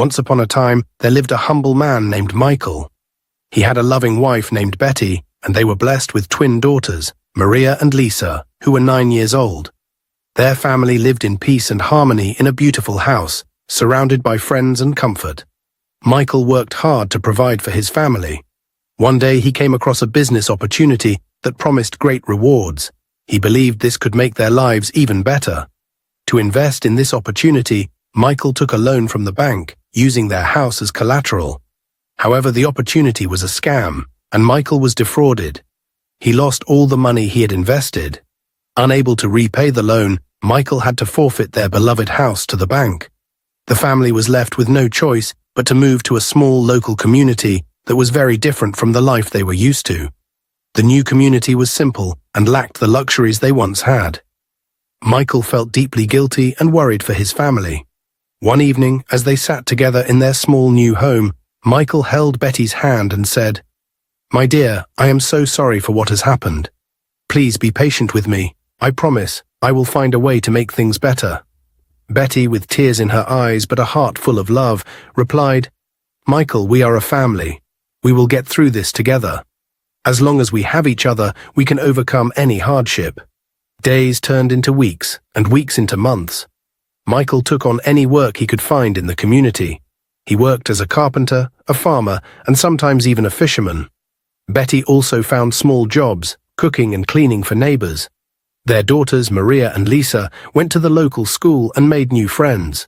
Once upon a time, there lived a humble man named Michael. He had a loving wife named Betty, and they were blessed with twin daughters, Maria and Lisa, who were 9 years old. Their family lived in peace and harmony in a beautiful house, surrounded by friends and comfort. Michael worked hard to provide for his family. One day he came across a business opportunity that promised great rewards. He believed this could make their lives even better. To invest in this opportunity, Michael took a loan from the bank, using their house as collateral. However, the opportunity was a scam, and Michael was defrauded. He lost all the money he had invested. Unable to repay the loan, Michael had to forfeit their beloved house to the bank. The family was left with no choice but to move to a small local community that was very different from the life they were used to. The new community was simple and lacked the luxuries they once had. Michael felt deeply guilty and worried for his family. One evening, as they sat together in their small new home, Michael held Betty's hand and said, "My dear, I am so sorry for what has happened. Please be patient with me. I promise I will find a way to make things better." Betty, with tears in her eyes but a heart full of love, replied, "Michael, we are a family. We will get through this together. As long as we have each other, we can overcome any hardship." Days turned into weeks, and weeks into months. Michael took on any work he could find in the community. He worked as a carpenter, a farmer, and sometimes even a fisherman. Betty also found small jobs, cooking and cleaning for neighbors. Their daughters, Maria and Lisa, went to the local school and made new friends.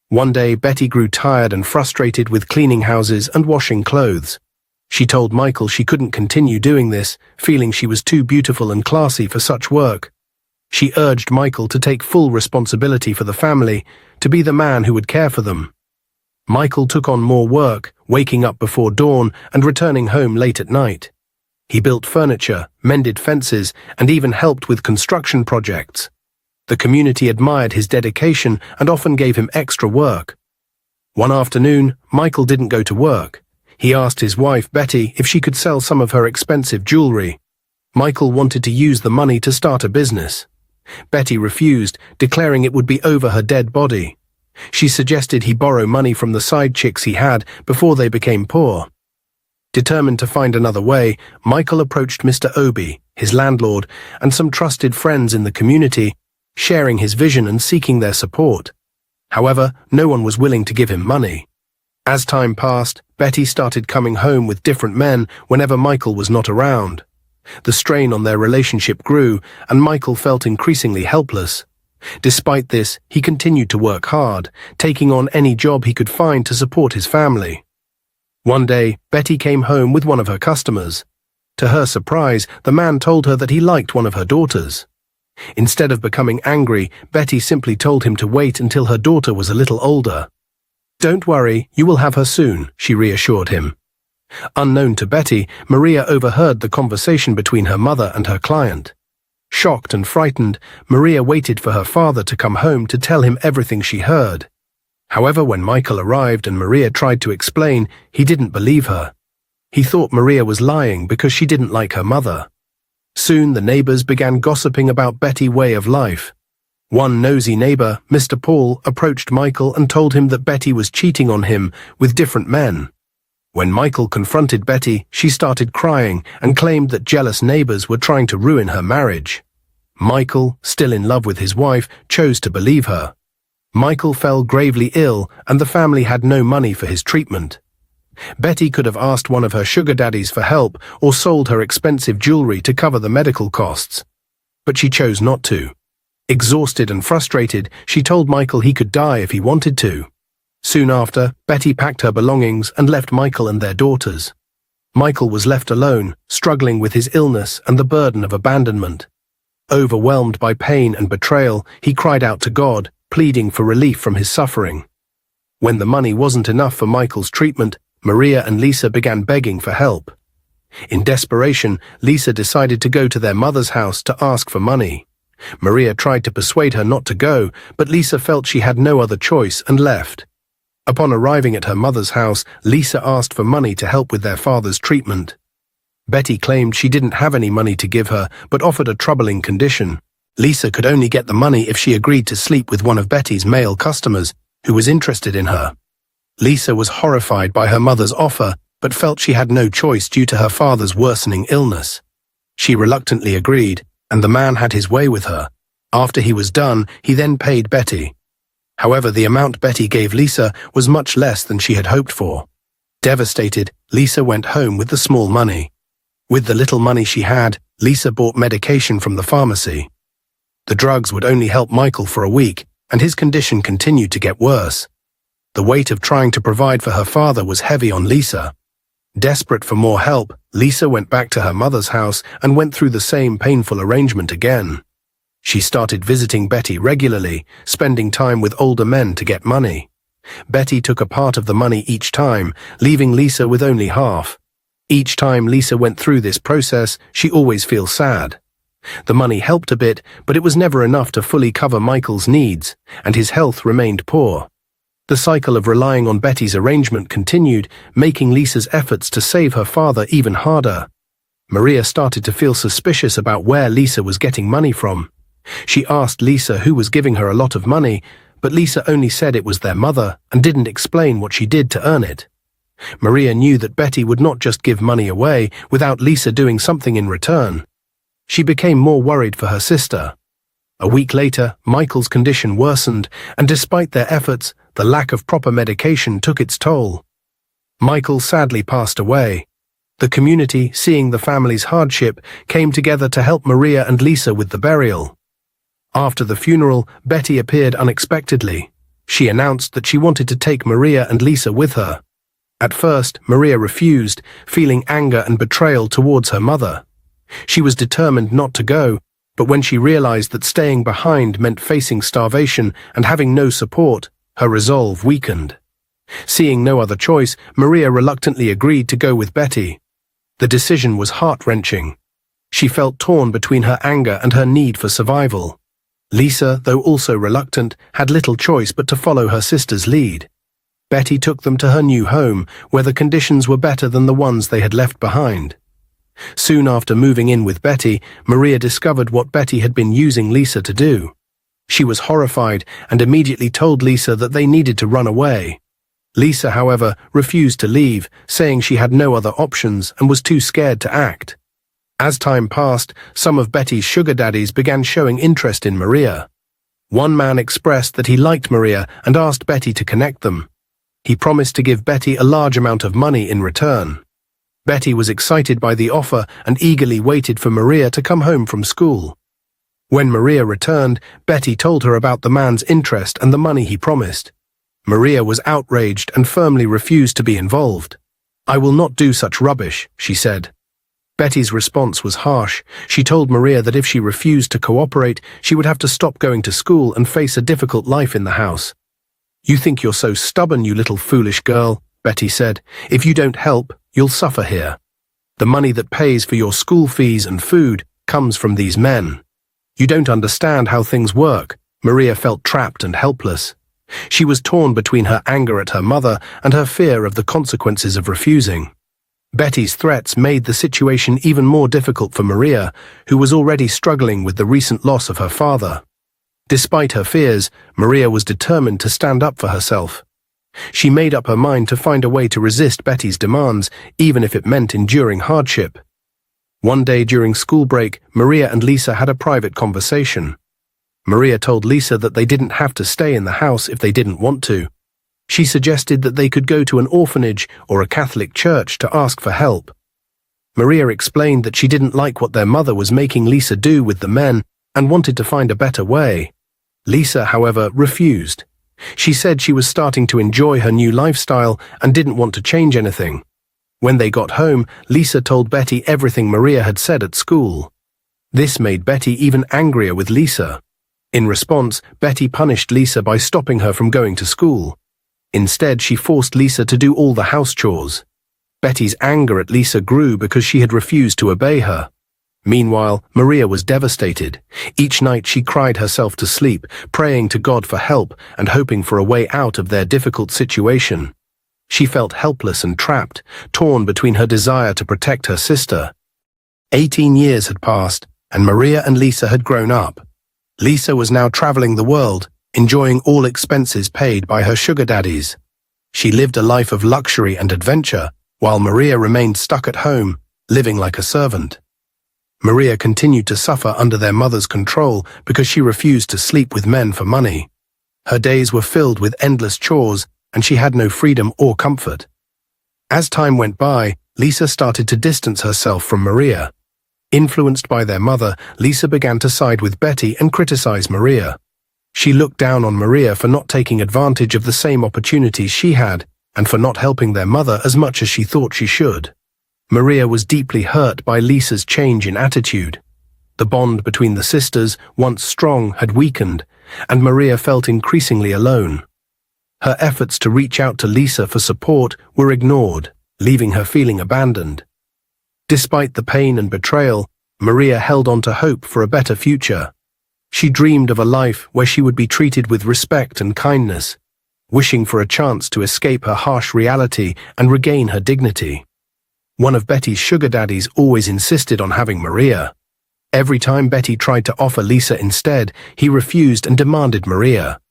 One day, Betty grew tired and frustrated with cleaning houses and washing clothes. She told Michael she couldn't continue doing this, feeling she was too beautiful and classy for such work. She urged Michael to take full responsibility for the family, to be the man who would care for them. Michael took on more work, waking up before dawn and returning home late at night. He built furniture, mended fences, and even helped with construction projects. The community admired his dedication and often gave him extra work. One afternoon, Michael didn't go to work. He asked his wife, Betty, if she could sell some of her expensive jewelry. Michael wanted to use the money to start a business. Betty refused, declaring it would be over her dead body. She suggested he borrow money from the side chicks he had before they became poor. Determined to find another way, Michael approached Mr. Obi, his landlord, and some trusted friends in the community, sharing his vision and seeking their support. However, no one was willing to give him money. As time passed, Betty started coming home with different men whenever Michael was not around. The strain on their relationship grew, and Michael felt increasingly helpless. Despite this, he continued to work hard, taking on any job he could find to support his family. One day, Betty came home with one of her customers. To her surprise, the man told her that he liked one of her daughters. Instead of becoming angry, Betty simply told him to wait until her daughter was a little older. "Don't worry, you will have her soon," she reassured him. Unknown to Betty, Maria overheard the conversation between her mother and her client. Shocked and frightened, Maria waited for her father to come home to tell him everything she heard. However, when Michael arrived and Maria tried to explain, he didn't believe her. He thought Maria was lying because she didn't like her mother. Soon the neighbors began gossiping about Betty's way of life. One nosy neighbor, Mr. Paul, approached Michael and told him that Betty was cheating on him with different men. When Michael confronted Betty, she started crying and claimed that jealous neighbors were trying to ruin her marriage. Michael, still in love with his wife, chose to believe her. Michael fell gravely ill, and the family had no money for his treatment. Betty could have asked one of her sugar daddies for help or sold her expensive jewelry to cover the medical costs. But she chose not to. Exhausted and frustrated, she told Michael he could die if he wanted to. Soon after, Betty packed her belongings and left Michael and their daughters. Michael was left alone, struggling with his illness and the burden of abandonment. Overwhelmed by pain and betrayal, he cried out to God, pleading for relief from his suffering. When the money wasn't enough for Michael's treatment, Maria and Lisa began begging for help. In desperation, Lisa decided to go to their mother's house to ask for money. Maria tried to persuade her not to go, but Lisa felt she had no other choice and left. Upon arriving at her mother's house, Lisa asked for money to help with their father's treatment. Betty claimed she didn't have any money to give her, but offered a troubling condition. Lisa could only get the money if she agreed to sleep with one of Betty's male customers, who was interested in her. Lisa was horrified by her mother's offer, but felt she had no choice due to her father's worsening illness. She reluctantly agreed, and the man had his way with her. After he was done, he then paid Betty. However, the amount Betty gave Lisa was much less than she had hoped for. Devastated, Lisa went home with the small money. With the little money she had, Lisa bought medication from the pharmacy. The drugs would only help Michael for a week, and his condition continued to get worse. The weight of trying to provide for her father was heavy on Lisa. Desperate for more help, Lisa went back to her mother's house and went through the same painful arrangement again. She started visiting Betty regularly, spending time with older men to get money. Betty took a part of the money each time, leaving Lisa with only half. Each time Lisa went through this process, she always feels sad. The money helped a bit, but it was never enough to fully cover Michael's needs, and his health remained poor. The cycle of relying on Betty's arrangement continued, making Lisa's efforts to save her father even harder. Maria started to feel suspicious about where Lisa was getting money from. She asked Lisa who was giving her a lot of money, but Lisa only said it was their mother and didn't explain what she did to earn it. Maria knew that Betty would not just give money away without Lisa doing something in return. She became more worried for her sister. A week later, Michael's condition worsened, and despite their efforts, the lack of proper medication took its toll. Michael sadly passed away. The community, seeing the family's hardship, came together to help Maria and Lisa with the burial. After the funeral, Betty appeared unexpectedly. She announced that she wanted to take Maria and Lisa with her. At first, Maria refused, feeling anger and betrayal towards her mother. She was determined not to go, but when she realized that staying behind meant facing starvation and having no support, her resolve weakened. Seeing no other choice, Maria reluctantly agreed to go with Betty. The decision was heart-wrenching. She felt torn between her anger and her need for survival. Lisa, though also reluctant, had little choice but to follow her sister's lead. Betty took them to her new home, where the conditions were better than the ones they had left behind. Soon after moving in with Betty, Maria discovered what Betty had been using Lisa to do. She was horrified and immediately told Lisa that they needed to run away. Lisa, however, refused to leave, saying she had no other options and was too scared to act. As time passed, some of Betty's sugar daddies began showing interest in Maria. One man expressed that he liked Maria and asked Betty to connect them. He promised to give Betty a large amount of money in return. Betty was excited by the offer and eagerly waited for Maria to come home from school. When Maria returned, Betty told her about the man's interest and the money he promised. Maria was outraged and firmly refused to be involved. "I will not do such rubbish," she said. Betty's response was harsh. She told Maria that if she refused to cooperate, she would have to stop going to school and face a difficult life in the house. "You think you're so stubborn, you little foolish girl," Betty said. "If you don't help, you'll suffer here. The money that pays for your school fees and food comes from these men. You don't understand how things work." Maria felt trapped and helpless. She was torn between her anger at her mother and her fear of the consequences of refusing. Betty's threats made the situation even more difficult for Maria, who was already struggling with the recent loss of her father. Despite her fears, Maria was determined to stand up for herself. She made up her mind to find a way to resist Betty's demands, even if it meant enduring hardship. One day during school break, Maria and Lisa had a private conversation. Maria told Lisa that they didn't have to stay in the house if they didn't want to. She suggested that they could go to an orphanage or a Catholic church to ask for help. Maria explained that she didn't like what their mother was making Lisa do with the men and wanted to find a better way. Lisa, however, refused. She said she was starting to enjoy her new lifestyle and didn't want to change anything. When they got home, Lisa told Betty everything Maria had said at school. This made Betty even angrier with Lisa. In response, Betty punished Lisa by stopping her from going to school. Instead, she forced Lisa to do all the house chores. Betty's anger at Lisa grew because she had refused to obey her. Meanwhile, Maria was devastated. Each night she cried herself to sleep, praying to God for help and hoping for a way out of their difficult situation. She felt helpless and trapped, torn between her desire to protect her sister. 18 years had passed, and Maria and Lisa had grown up. Lisa was now traveling the world, enjoying all expenses paid by her sugar daddies. She lived a life of luxury and adventure, while Maria remained stuck at home, living like a servant. Maria continued to suffer under their mother's control because she refused to sleep with men for money. Her days were filled with endless chores, and she had no freedom or comfort. As time went by, Lisa started to distance herself from Maria. Influenced by their mother, Lisa began to side with Betty and criticize Maria. She looked down on Maria for not taking advantage of the same opportunities she had, and for not helping their mother as much as she thought she should. Maria was deeply hurt by Lisa's change in attitude. The bond between the sisters, once strong, had weakened, and Maria felt increasingly alone. Her efforts to reach out to Lisa for support were ignored, leaving her feeling abandoned. Despite the pain and betrayal, Maria held on to hope for a better future. She dreamed of a life where she would be treated with respect and kindness, wishing for a chance to escape her harsh reality and regain her dignity. One of Betty's sugar daddies always insisted on having Maria. Every time Betty tried to offer Lisa instead, he refused and demanded Maria.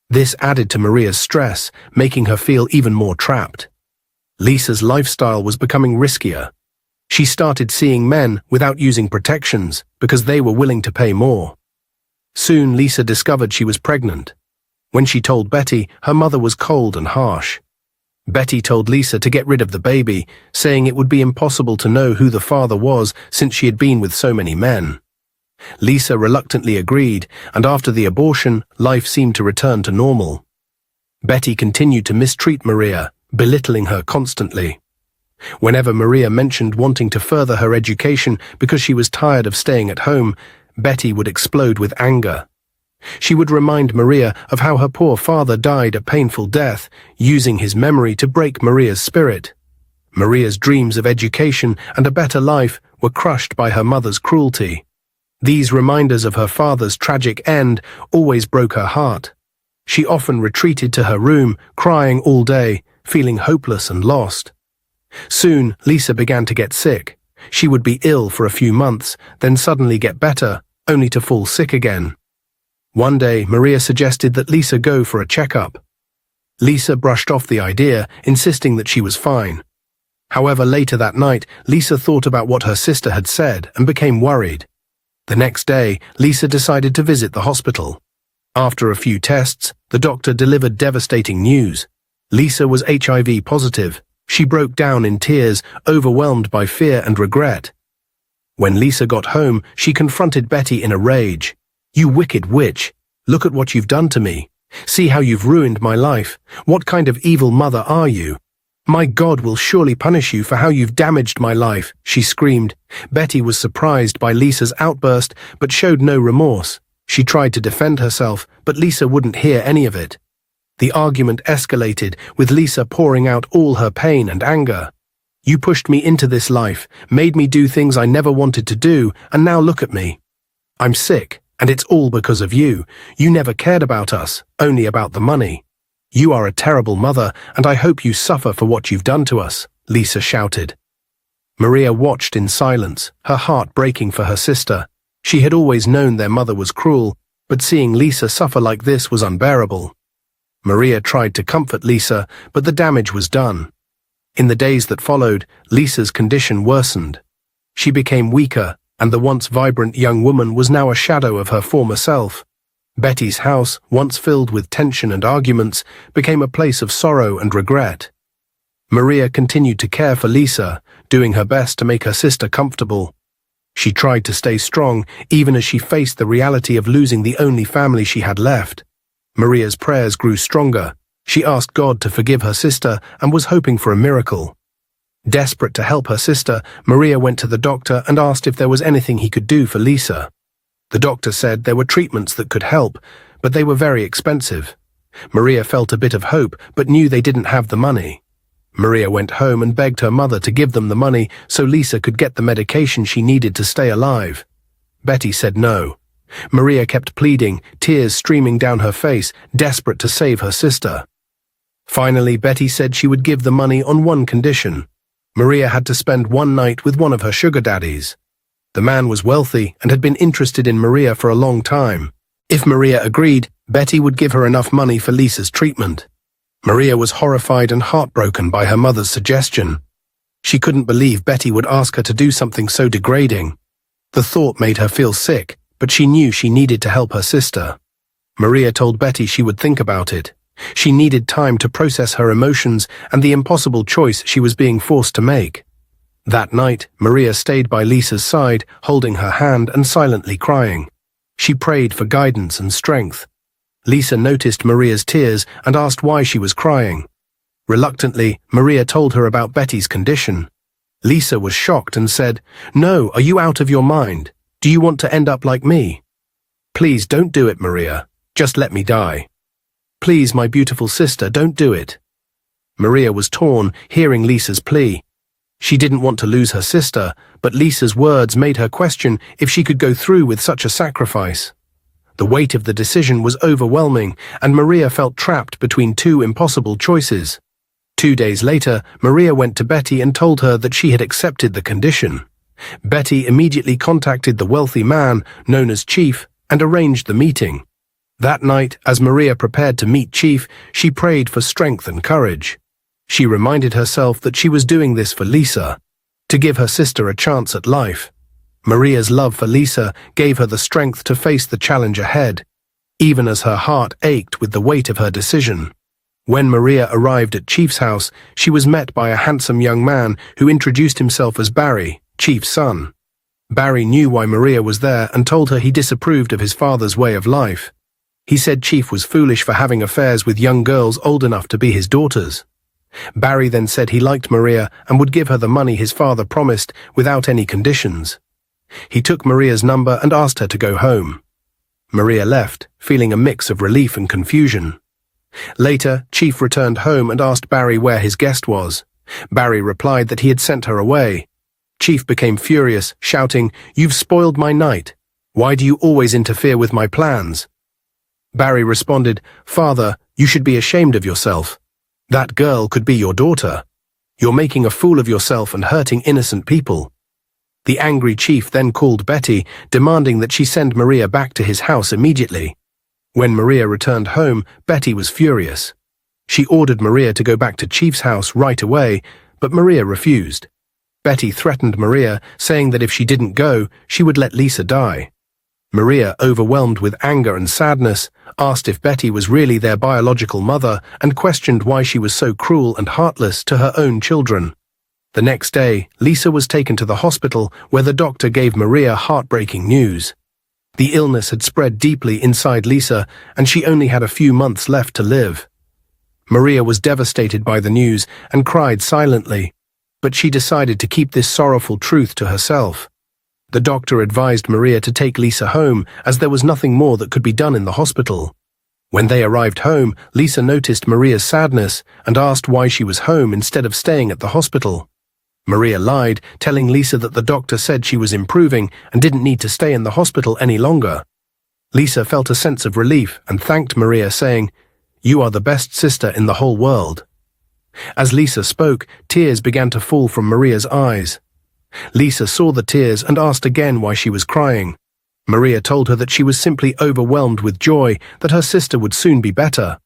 This added to Maria's stress, making her feel even more trapped. Lisa's lifestyle was becoming riskier. She started seeing men without using protections because they were willing to pay more. Soon Lisa discovered she was pregnant. When she told Betty, her mother was cold and harsh. Betty told Lisa to get rid of the baby, saying it would be impossible to know who the father was since she had been with so many men. Lisa reluctantly agreed, and after the abortion, life seemed to return to normal. Betty continued to mistreat Maria, belittling her constantly. Whenever Maria mentioned wanting to further her education because she was tired of staying at home, Betty would explode with anger. She would remind Maria of how her poor father died a painful death, using his memory to break Maria's spirit. Maria's dreams of education and a better life were crushed by her mother's cruelty. These reminders of her father's tragic end always broke her heart. She often retreated to her room, crying all day, feeling hopeless and lost. Soon, Lisa began to get sick. She would be ill for a few months, then suddenly get better, only to fall sick again. One day, Maria suggested that Lisa go for a checkup. Lisa brushed off the idea, insisting that she was fine. However, later that night, Lisa thought about what her sister had said and became worried. The next day, Lisa decided to visit the hospital. After a few tests, the doctor delivered devastating news. Lisa was HIV positive. She broke down in tears, overwhelmed by fear and regret. When Lisa got home, she confronted Betty in a rage. "You wicked witch! Look at what you've done to me. See how you've ruined my life. What kind of evil mother are you? My God will surely punish you for how you've damaged my life," she screamed. Betty was surprised by Lisa's outburst, but showed no remorse. She tried to defend herself, but Lisa wouldn't hear any of it. The argument escalated, with Lisa pouring out all her pain and anger. "You pushed me into this life, made me do things I never wanted to do, and now look at me. I'm sick, and it's all because of you. You never cared about us, only about the money. You are a terrible mother, and I hope you suffer for what you've done to us," Lisa shouted. Maria watched in silence, her heart breaking for her sister. She had always known their mother was cruel, but seeing Lisa suffer like this was unbearable. Maria tried to comfort Lisa, but the damage was done. In the days that followed, Lisa's condition worsened. She became weaker, and the once vibrant young woman was now a shadow of her former self. Betty's house, once filled with tension and arguments, became a place of sorrow and regret. Maria continued to care for Lisa, doing her best to make her sister comfortable. She tried to stay strong, even as she faced the reality of losing the only family she had left. Maria's prayers grew stronger. She asked God to forgive her sister and was hoping for a miracle. Desperate to help her sister, Maria went to the doctor and asked if there was anything he could do for Lisa. The doctor said there were treatments that could help, but they were very expensive. Maria felt a bit of hope, but knew they didn't have the money. Maria went home and begged her mother to give them the money so Lisa could get the medication she needed to stay alive. Betty said no. Maria kept pleading, tears streaming down her face, desperate to save her sister. Finally, Betty said she would give the money on one condition. Maria had to spend one night with one of her sugar daddies. The man was wealthy and had been interested in Maria for a long time. If Maria agreed, Betty would give her enough money for Lisa's treatment. Maria was horrified and heartbroken by her mother's suggestion. She couldn't believe Betty would ask her to do something so degrading. The thought made her feel sick, but she knew she needed to help her sister. Maria told Betty she would think about it. She needed time to process her emotions and the impossible choice she was being forced to make. That night, Maria stayed by Lisa's side, holding her hand and silently crying. She prayed for guidance and strength. Lisa noticed Maria's tears and asked why she was crying. Reluctantly, Maria told her about Betty's condition. Lisa was shocked and said, "No, are you out of your mind? Do you want to end up like me? Please don't do it, Maria. Just let me die. Please, my beautiful sister, don't do it." Maria was torn, hearing Lisa's plea. She didn't want to lose her sister, but Lisa's words made her question if she could go through with such a sacrifice. The weight of the decision was overwhelming, and Maria felt trapped between two impossible choices. 2 days later, Maria went to Betty and told her that she had accepted the condition. Betty immediately contacted the wealthy man, known as Chief, and arranged the meeting. That night, as Maria prepared to meet Chief, she prayed for strength and courage. She reminded herself that she was doing this for Lisa, to give her sister a chance at life. Maria's love for Lisa gave her the strength to face the challenge ahead, even as her heart ached with the weight of her decision. When Maria arrived at Chief's house, she was met by a handsome young man who introduced himself as Barry, Chief's son. Barry knew why Maria was there and told her he disapproved of his father's way of life. He said Chief was foolish for having affairs with young girls old enough to be his daughters. Barry then said he liked Maria and would give her the money his father promised without any conditions. He took Maria's number and asked her to go home. Maria left, feeling a mix of relief and confusion. Later, Chief returned home and asked Barry where his guest was. Barry replied that he had sent her away. Chief became furious, shouting, "You've spoiled my night. Why do you always interfere with my plans?" Barry responded, "Father, you should be ashamed of yourself. That girl could be your daughter. You're making a fool of yourself and hurting innocent people." The angry Chief then called Betty, demanding that she send Maria back to his house immediately. When Maria returned home, Betty was furious. She ordered Maria to go back to Chief's house right away, but Maria refused. Betty threatened Maria, saying that if she didn't go, she would let Lisa die. Maria, overwhelmed with anger and sadness, asked if Betty was really their biological mother and questioned why she was so cruel and heartless to her own children. The next day, Lisa was taken to the hospital where the doctor gave Maria heartbreaking news. The illness had spread deeply inside Lisa, and she only had a few months left to live. Maria was devastated by the news and cried silently, but she decided to keep this sorrowful truth to herself. The doctor advised Maria to take Lisa home, as there was nothing more that could be done in the hospital. When they arrived home, Lisa noticed Maria's sadness and asked why she was home instead of staying at the hospital. Maria lied, telling Lisa that the doctor said she was improving and didn't need to stay in the hospital any longer. Lisa felt a sense of relief and thanked Maria, saying, "You are the best sister in the whole world." As Lisa spoke, tears began to fall from Maria's eyes. Lisa saw the tears and asked again why she was crying. Maria told her that she was simply overwhelmed with joy that her sister would soon be better.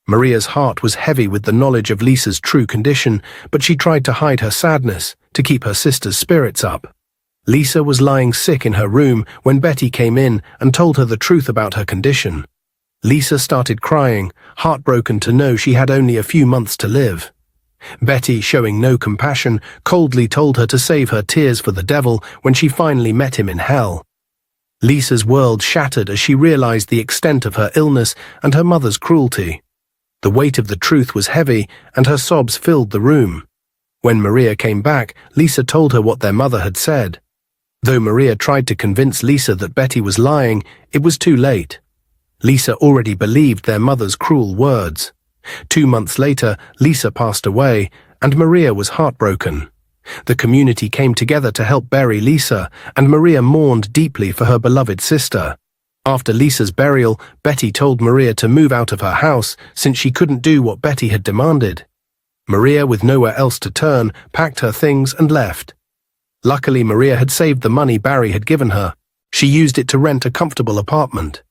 Maria's heart was heavy with the knowledge of Lisa's true condition, but she tried to hide her sadness to keep her sister's spirits up. Lisa was lying sick in her room when Betty came in and told her the truth about her condition. Lisa started crying, heartbroken to know she had only a few months to live. Betty, showing no compassion, coldly told her to save her tears for the devil when she finally met him in hell. Lisa's world shattered as she realized the extent of her illness and her mother's cruelty. The weight of the truth was heavy, and her sobs filled the room. When Maria came back, Lisa told her what their mother had said. Though Maria tried to convince Lisa that Betty was lying, it was too late. Lisa already believed their mother's cruel words. 2 months later, Lisa passed away, and Maria was heartbroken. The community came together to help bury Lisa, and Maria mourned deeply for her beloved sister. After Lisa's burial, Betty told Maria to move out of her house since she couldn't do what Betty had demanded. Maria, with nowhere else to turn, packed her things and left. Luckily, Maria had saved the money Barry had given her. She used it to rent a comfortable apartment.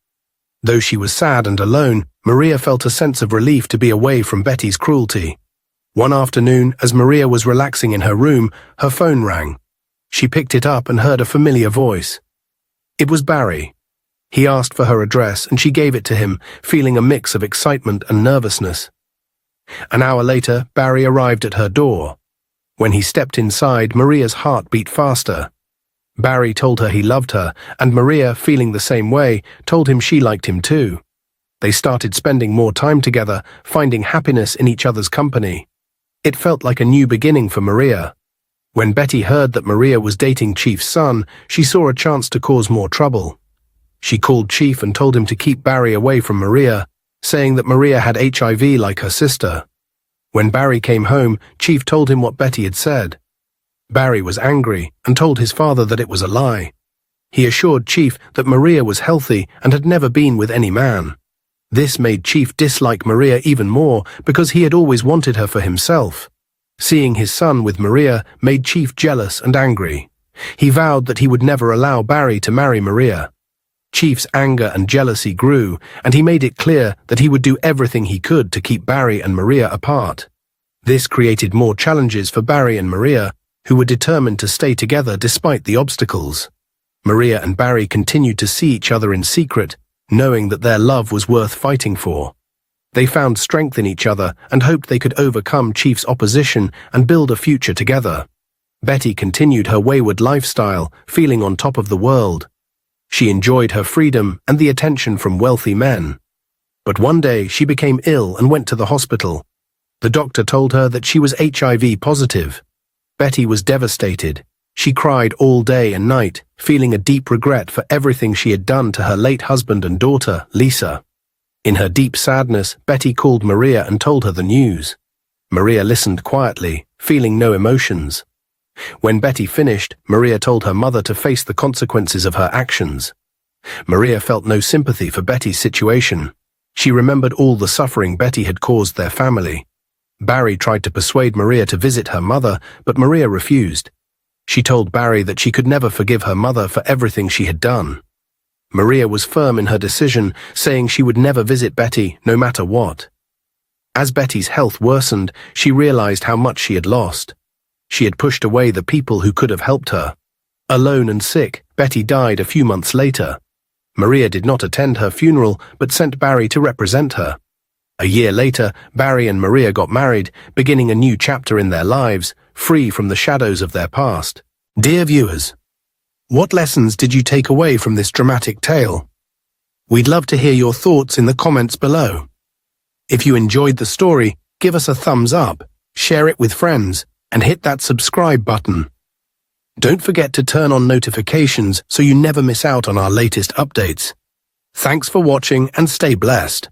Though she was sad and alone, Maria felt a sense of relief to be away from Betty's cruelty. One afternoon, as Maria was relaxing in her room, her phone rang. She picked it up and heard a familiar voice. It was Barry. He asked for her address and she gave it to him, feeling a mix of excitement and nervousness. An hour later, Barry arrived at her door. When he stepped inside, Maria's heart beat faster. Barry told her he loved her, and Maria, feeling the same way, told him she liked him too. They started spending more time together, finding happiness in each other's company. It felt like a new beginning for Maria. When Betty heard that Maria was dating Chief's son, she saw a chance to cause more trouble. She called Chief and told him to keep Barry away from Maria, saying that Maria had HIV like her sister. When Barry came home, Chief told him what Betty had said. Barry was angry and told his father that it was a lie. He assured Chief that Maria was healthy and had never been with any man. This made Chief dislike Maria even more because he had always wanted her for himself. Seeing his son with Maria made Chief jealous and angry. He vowed that he would never allow Barry to marry Maria. Chief's anger and jealousy grew, and he made it clear that he would do everything he could to keep Barry and Maria apart. This created more challenges for Barry and Maria, who were determined to stay together despite the obstacles. Maria and Barry continued to see each other in secret, knowing that their love was worth fighting for. They found strength in each other and hoped they could overcome Chief's opposition and build a future together. Betty continued her wayward lifestyle, feeling on top of the world. She enjoyed her freedom and the attention from wealthy men. But one day she became ill and went to the hospital. The doctor told her that she was HIV positive. Betty was devastated. She cried all day and night, feeling a deep regret for everything she had done to her late husband and daughter, Lisa. In her deep sadness, Betty called Maria and told her the news. Maria listened quietly, feeling no emotions. When Betty finished, Maria told her mother to face the consequences of her actions. Maria felt no sympathy for Betty's situation. She remembered all the suffering Betty had caused their family. Barry tried to persuade Maria to visit her mother, but Maria refused. She told Barry that she could never forgive her mother for everything she had done. Maria was firm in her decision, saying she would never visit Betty, no matter what. As Betty's health worsened, she realized how much she had lost. She had pushed away the people who could have helped her. Alone and sick, Betty died a few months later. Maria did not attend her funeral, but sent Barry to represent her. A year later, Barry and Maria got married, beginning a new chapter in their lives, free from the shadows of their past. Dear viewers, what lessons did you take away from this dramatic tale? We'd love to hear your thoughts in the comments below. If you enjoyed the story, give us a thumbs up, share it with friends, and hit that subscribe button. Don't forget to turn on notifications so you never miss out on our latest updates. Thanks for watching and stay blessed.